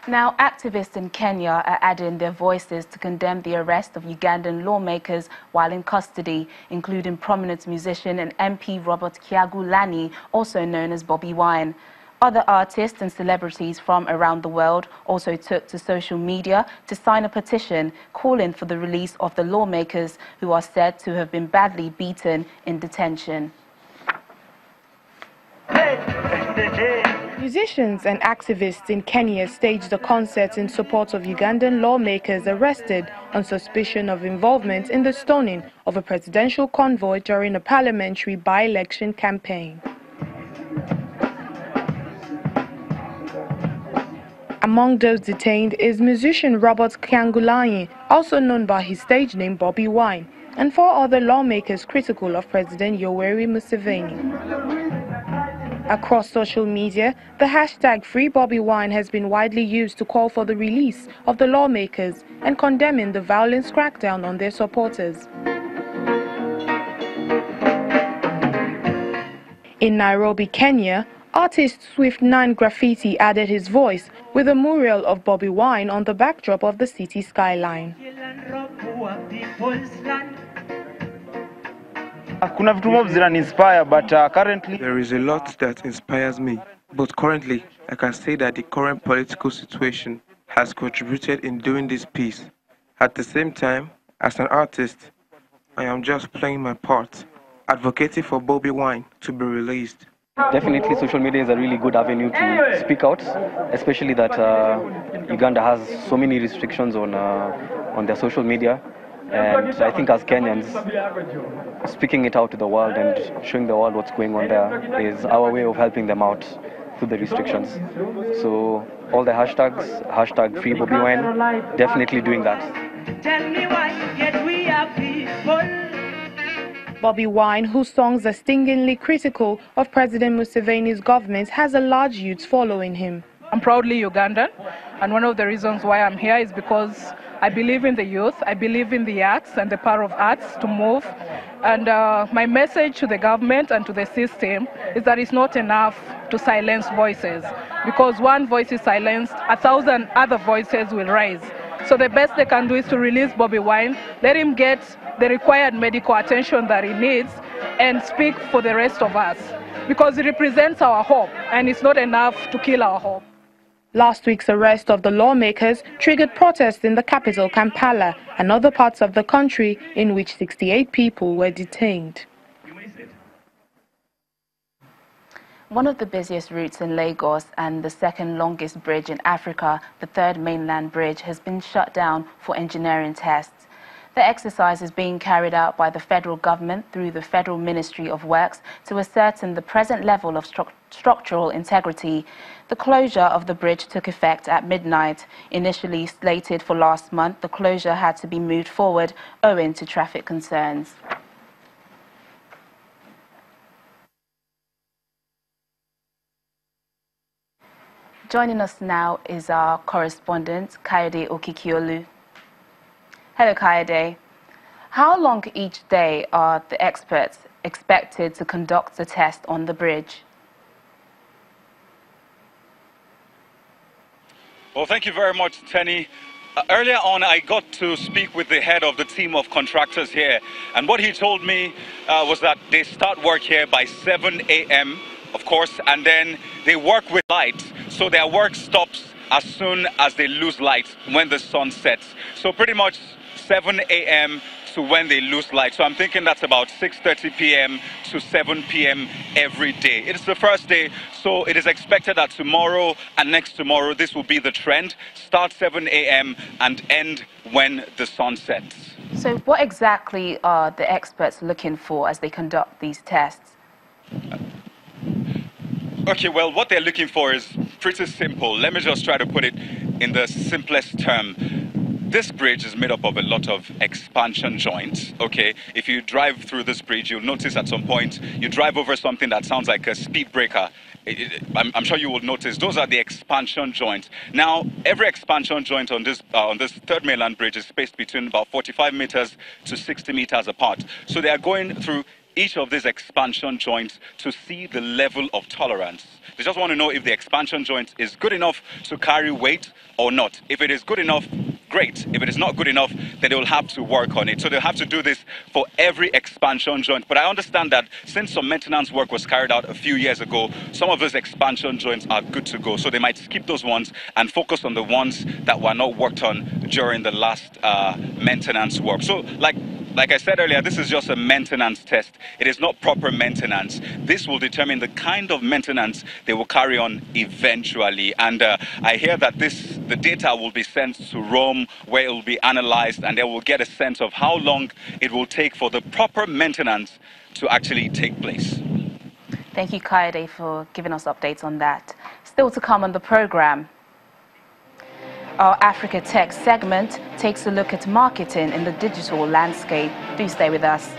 Now, activists in Kenya are adding their voices to condemn the arrest of Ugandan lawmakers while in custody, including prominent musician and MP Robert Kyagulanyi, also known as Bobby Wine. Other artists and celebrities from around the world also took to social media to sign a petition calling for the release of the lawmakers who are said to have been badly beaten in detention. Musicians and activists in Kenya staged a concert in support of Ugandan lawmakers arrested on suspicion of involvement in the stoning of a presidential convoy during a parliamentary by-election campaign. Among those detained is musician Robert Kyagulanyi, also known by his stage name Bobby Wine, and 4 other lawmakers critical of President Yoweri Museveni. Across social media, the hashtag #FreeBobbyWine has been widely used to call for the release of the lawmakers and condemning the violence crackdown on their supporters. In Nairobi, Kenya, artist Swift9 Graffiti added his voice with a mural of Bobby Wine on the backdrop of the city skyline. Currently there is a lot that inspires me, but currently I can say that the current political situation has contributed in doing this piece. At the same time, as an artist, I am just playing my part, advocating for Bobby Wine to be released. Definitely, social media is a really good avenue to speak out, especially that Uganda has so many restrictions on their social media. And I think as Kenyans, speaking it out to the world and showing the world what's going on there is our way of helping them out through the restrictions. So all the hashtags, #FreeBobbyWine, definitely doing that. Tell me why, yet we are people. Bobby Wine, whose songs are stingingly critical of President Museveni's government, has a large youth following him. I'm proudly Ugandan, and one of the reasons why I'm here is because I believe in the youth, I believe in the arts and the power of arts to move. And my message to the government and to the system is that it's not enough to silence voices, because one voice is silenced, 1,000 other voices will rise. So the best they can do is to release Bobby Wine, let him get the required medical attention that he needs, and speak for the rest of us, because he represents our hope, and it's not enough to kill our hope. Last week's arrest of the lawmakers triggered protests in the capital, Kampala, and other parts of the country in which 68 people were detained. One of the busiest routes in Lagos and the second longest bridge in Africa, the third mainland bridge, has been shut down for engineering tests. The exercise is being carried out by the federal government through the Federal Ministry of Works to ascertain the present level of structural integrity. The closure of the bridge took effect at midnight. Initially slated for last month, the closure had to be moved forward owing to traffic concerns. Joining us now is our correspondent, Kayode Okikiolu. Hello, Kayode. How long each day are the experts expected to conduct the test on the bridge? Well, thank you very much, Tenny. Earlier on, I got to speak with the head of the team of contractors here, and what he told me was that they start work here by 7 a.m., of course, and then they work with light, so their work stops as soon as they lose light when the sun sets. So pretty much 7 a.m. to when they lose light. So I'm thinking that's about 6:30 p.m. to 7 p.m. every day. It is the first day, so it is expected that tomorrow and next tomorrow this will be the trend. Start 7 a.m. and end when the sun sets. So what exactly are the experts looking for as they conduct these tests? Okay, well, what they're looking for is pretty simple. Let me just try to put it in the simplest term. This bridge is made up of a lot of expansion joints, okay? If you drive through this bridge, you'll notice at some point, you drive over something that sounds like a speed breaker. I'm sure you will notice those are the expansion joints. Now, every expansion joint on this third mainland bridge is spaced between about 45 meters to 60 meters apart. So they are going through each of these expansion joints to see the level of tolerance. They just want to know if the expansion joint is good enough to carry weight or not. If it is good enough, great. If it is not good enough, then they will have to work on it. So they'll have to do this for every expansion joint. But I understand that since some maintenance work was carried out a few years ago, some of those expansion joints are good to go. So they might skip those ones and focus on the ones that were not worked on during the last maintenance work. So like I said earlier, this is just a maintenance test. It is not proper maintenance. This will determine the kind of maintenance they will carry on eventually. And I hear that the data will be sent to Rome, where it will be analyzed, and they will get a sense of how long it will take for the proper maintenance to actually take place. Thank you, Kaede, for giving us updates on that. Still to come on the program, our Africa Tech segment takes a look at marketing in the digital landscape. Do stay with us.